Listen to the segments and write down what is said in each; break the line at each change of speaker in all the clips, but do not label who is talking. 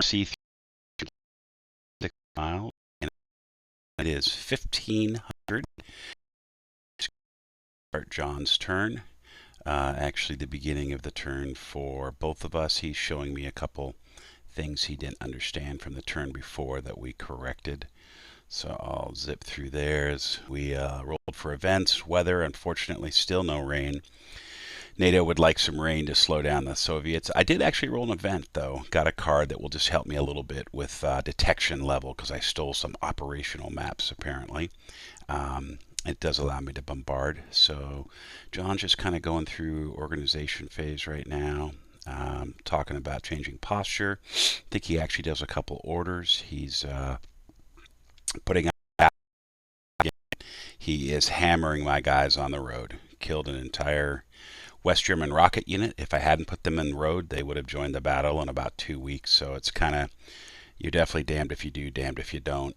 see 6 miles, and it is 1,500. Start John's turn. Actually, the beginning of the turn for both of us. He's showing me a couple things he didn't understand from the turn before that we corrected. So I'll zip through theirs. We rolled for events. Weather, unfortunately, still no rain. NATO would like some rain to slow down the Soviets. I did actually roll an event, though. Got a card that will just help me a little bit with detection level, because I stole some operational maps, apparently. It does allow me to bombard. So John's just kind of going through organization phase right now. Talking about changing posture. I think he actually does a couple orders. He's putting out. He is hammering my guys on the road. Killed an entire West German rocket unit. If I hadn't put them in the road, they would have joined the battle in about 2 weeks. So it's kind of, you're definitely damned if you do, damned if you don't.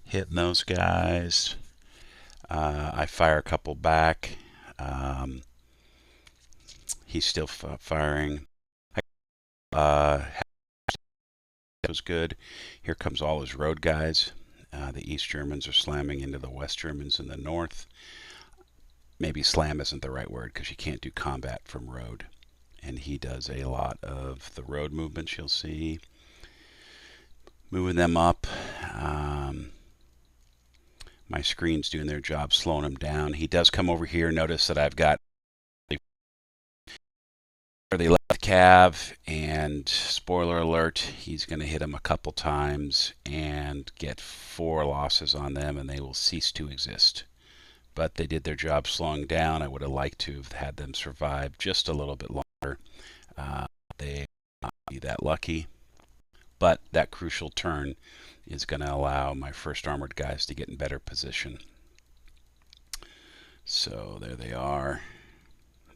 Hitting those guys. I fire a couple back. He's still firing. That was good. Here comes all his road guys. The East Germans are slamming into the West Germans in the north. Maybe slam isn't the right word, because you can't do combat from road. And he does a lot of the road movements, you'll see. Moving them up. My screen's doing their job, slowing him down. He does come over here. Notice that I've got the left cav, and spoiler alert, he's going to hit him a couple times and get 4 losses on them, and they will cease to exist. But they did their job slowing down. I would have liked to have had them survive just a little bit longer. They not be that lucky. But that crucial turn is going to allow my first armored guys to get in better position. So there they are.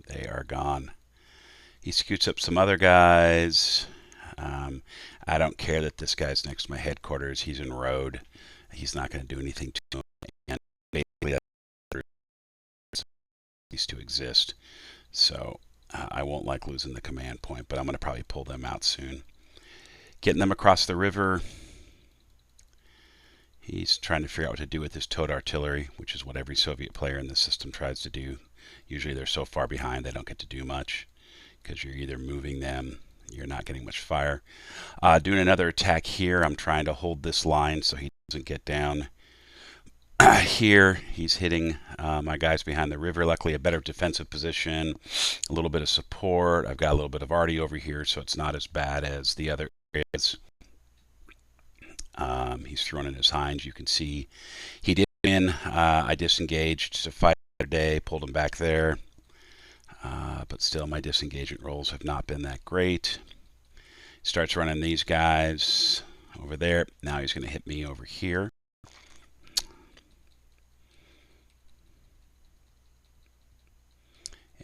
They are gone. He scoots up some other guys. I don't care that this guy's next to my headquarters. He's in road. He's not going to do anything to him. And basically, that cease to exist. So I won't like losing the command point, but I'm going to probably pull them out soon. Getting them across the river. He's trying to figure out what to do with his towed artillery, which is what every Soviet player in the system tries to do. Usually they're so far behind they don't get to do much, because you're either moving them, you're not getting much fire. Doing another attack here. I'm trying to hold this line so he doesn't get down here. He's hitting my guys behind the river. Luckily, a better defensive position, a little bit of support. I've got a little bit of arty over here, so it's not as bad as the other areas. He's throwing in his hinds. You can see he did win. I disengaged to fight the other day, pulled him back there. But still, my disengagement rolls have not been that great. Starts running these guys over there. Now he's going to hit me over here.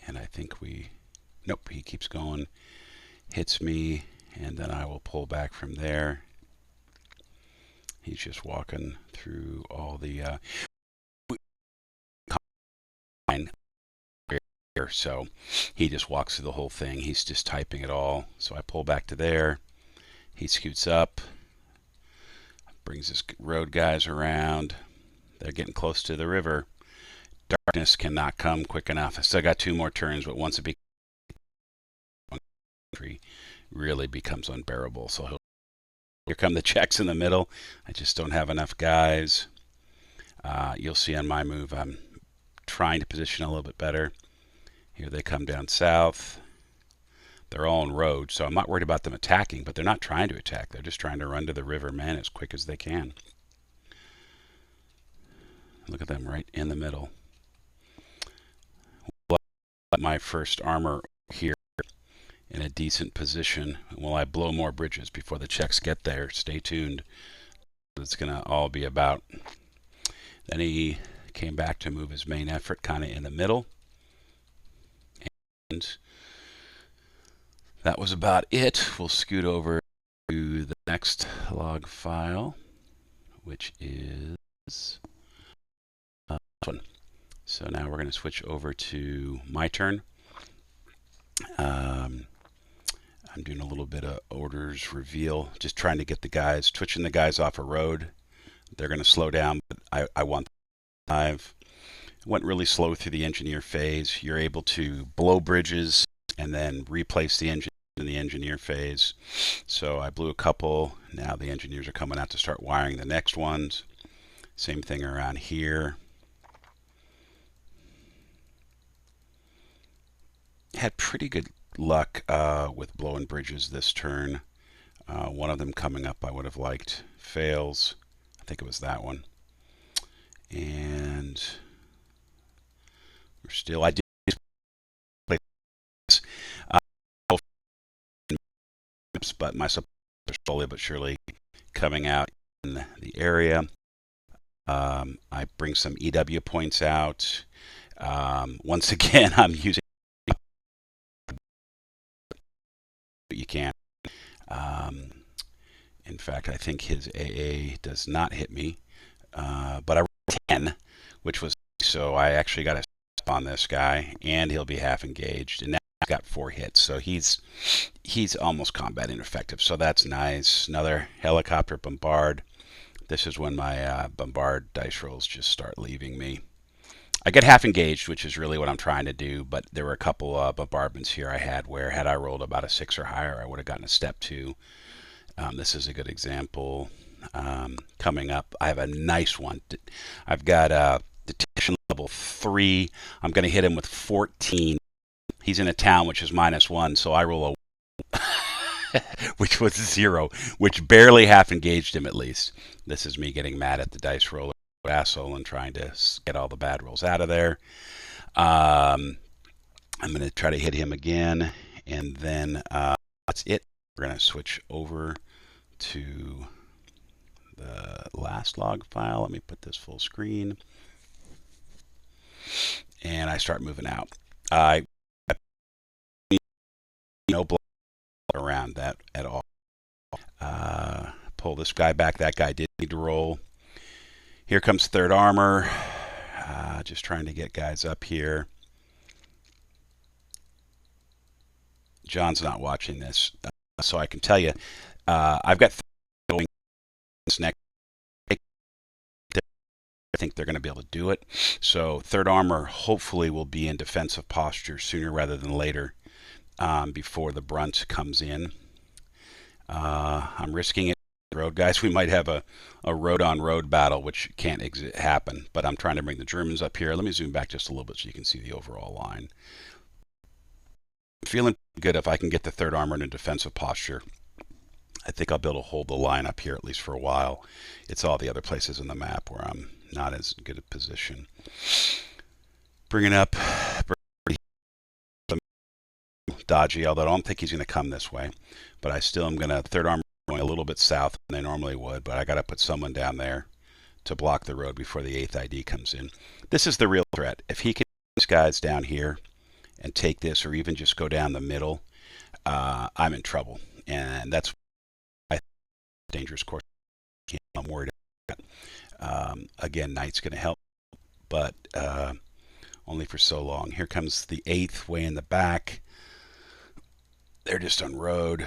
And I think nope, he keeps going, hits me, and then I will pull back from there. He's just walking through all the here, so he just walks through the whole thing. He's just typing it all. So I pull back to there. He scoots up, brings his road guys around. They're getting close to the river. Darkness cannot come quick enough. I still got 2 more turns, but once it really becomes unbearable. So here come the Czechs in the middle. I just don't have enough guys. You'll see on my move, I'm trying to position a little bit better. Here they come down south. They're all on road, so I'm not worried about them attacking, but they're not trying to attack. They're just trying to run to the river, man, as quick as they can. Look at them right in the middle. My first armor here in a decent position. Will I blow more bridges before the Czechs get there? Stay tuned. It's going to all be about. Then he came back to move his main effort kind of in the middle. And that was about it. We'll scoot over to the next log file, which is this one. So now we're going to switch over to my turn. Um, I'm doing a little bit of orders reveal, just trying to get the guys, twitching the guys off a road. They're going to slow down, but I want I've went really slow through the engineer phase. You're able to blow bridges and then replace the engine in the engineer phase. So I blew a couple. Now the engineers are coming out to start wiring the next ones. Same thing around here. Had pretty good luck with blowing bridges this turn. One of them coming up I would have liked. Fails. I think it was that one. And we're still, I did play this, but my support is slowly but surely coming out in the area. I bring some EW points out. Once again, I'm using what you can. In fact, I think his AA does not hit me, but I rolled 10, which was so I actually got a stop on this guy, and he'll be half engaged, and now he's got 4 hits, so he's almost combat ineffective. So that's nice. Another helicopter bombard. This is when my bombard dice rolls just start leaving me. I get half engaged, which is really what I'm trying to do, but there were a couple bombardments here I had where had I rolled about a 6 or higher, I would have gotten a step 2. This is a good example. Coming up, I have a nice one. I've got detection level 3. I'm going to hit him with 14. He's in a town which is -1, so I roll a which was 0, which barely half engaged him at least. This is me getting mad at the dice roller asshole and trying to get all the bad rolls out of there. I'm going to try to hit him again, and then that's it. We're going to switch over to the last log file. Let me put this full screen. And I start moving out. I no block around that at all. Pull this guy back. That guy did need to roll. Here comes third armor. Just trying to get guys up here. John's not watching this, so I can tell you, I've got going this next. I think they're going to be able to do it. So third armor hopefully will be in defensive posture sooner rather than later, before the brunt comes in. I'm risking it. Road guys, we might have a road-on-road battle, which can't happen, but I'm trying to bring the Germans up here. Let me zoom back just a little bit so you can see the overall line. I'm feeling good if I can get the third armor in a defensive posture. I think I'll be able to hold the line up here at least for a while. It's all the other places in the map where I'm not as good a position. Bringing up dodgy, although I don't think he's going to come this way, but I still am going to third armor going a little bit south than they normally would, but I got to put someone down there to block the road before the 8th ID comes in. This is the real threat. If he can get these guys down here and take this, or even just go down the middle, I'm in trouble, and that's a dangerous course. I'm worried about. Again, Knight's going to help, but only for so long. Here comes the 8th way in the back. They're just on road.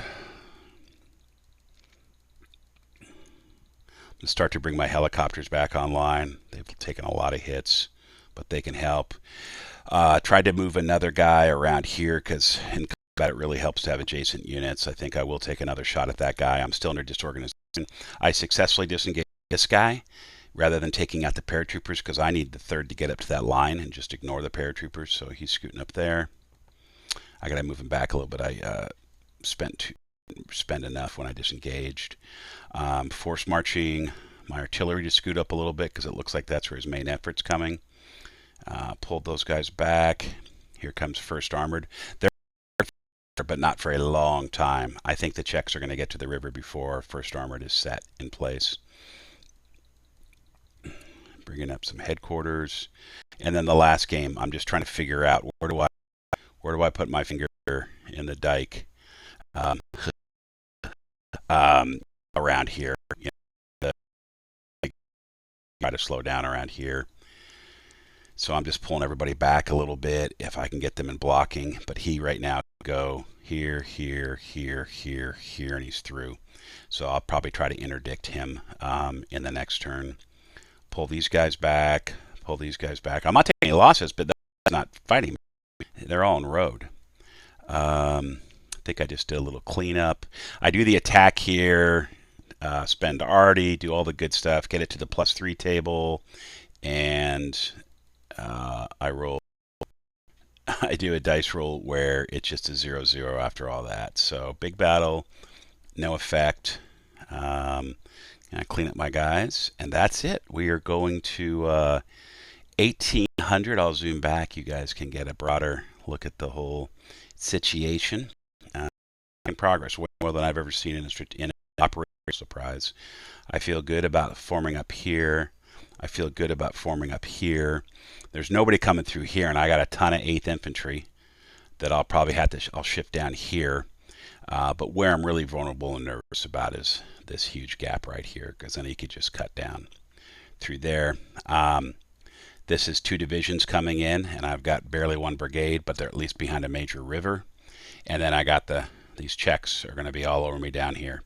I'm going to start to bring my helicopters back online. They've taken a lot of hits, but they can help. Tried to move another guy around here because in combat it really helps to have adjacent units. I think I will take another shot at that guy. I'm still under disorganization. I successfully disengaged this guy rather than taking out the paratroopers because I need the 3rd to get up to that line and just ignore the paratroopers. So he's scooting up there. I got to move him back a little bit. I spend enough when I disengaged. Force marching my artillery to scoot up a little bit because it looks like that's where his main effort's coming. Pulled those guys back. Here comes first armored. They're but not for a long time. I think the Czechs are going to get to the river before first armored is set in place. Bringing up some headquarters. And then the last game, I'm just trying to figure out where do I put my finger in the dike. Around here, try to slow down around here. So I'm just pulling everybody back a little bit if I can get them in blocking. But he right now go here, here, here, here, here, and he's through. So I'll probably try to interdict him in the next turn. Pull these guys back. Pull these guys back. I'm not taking any losses, but they're not fighting me. They're all in road. I think I just did a little cleanup. I do the attack here. Spend arty, do all the good stuff, get it to the +3 table, and I roll. I do a dice roll where it's just a 0-0 after all that. So big battle, no effect. I clean up my guys, and that's it. We are going to 1800. I'll zoom back. You guys can get a broader look at the whole situation. In progress, way more than I've ever seen in an operational surprise. I feel good about forming up here. I feel good about forming up here. There's nobody coming through here, and I got a ton of 8th Infantry that I'll probably have to, I'll shift down here. But where I'm really vulnerable and nervous about is this huge gap right here, because then he could just cut down through there. This is 2 divisions coming in, and I've got barely 1 brigade, but they're at least behind a major river. And then I got these checks are going to be all over me down here.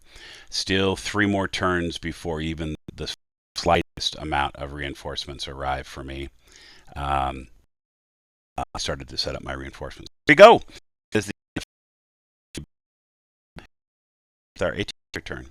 Still 3 more turns before even the slightest amount of reinforcements arrive for me. I started to set up my reinforcements. Here we go. This is our 18th turn.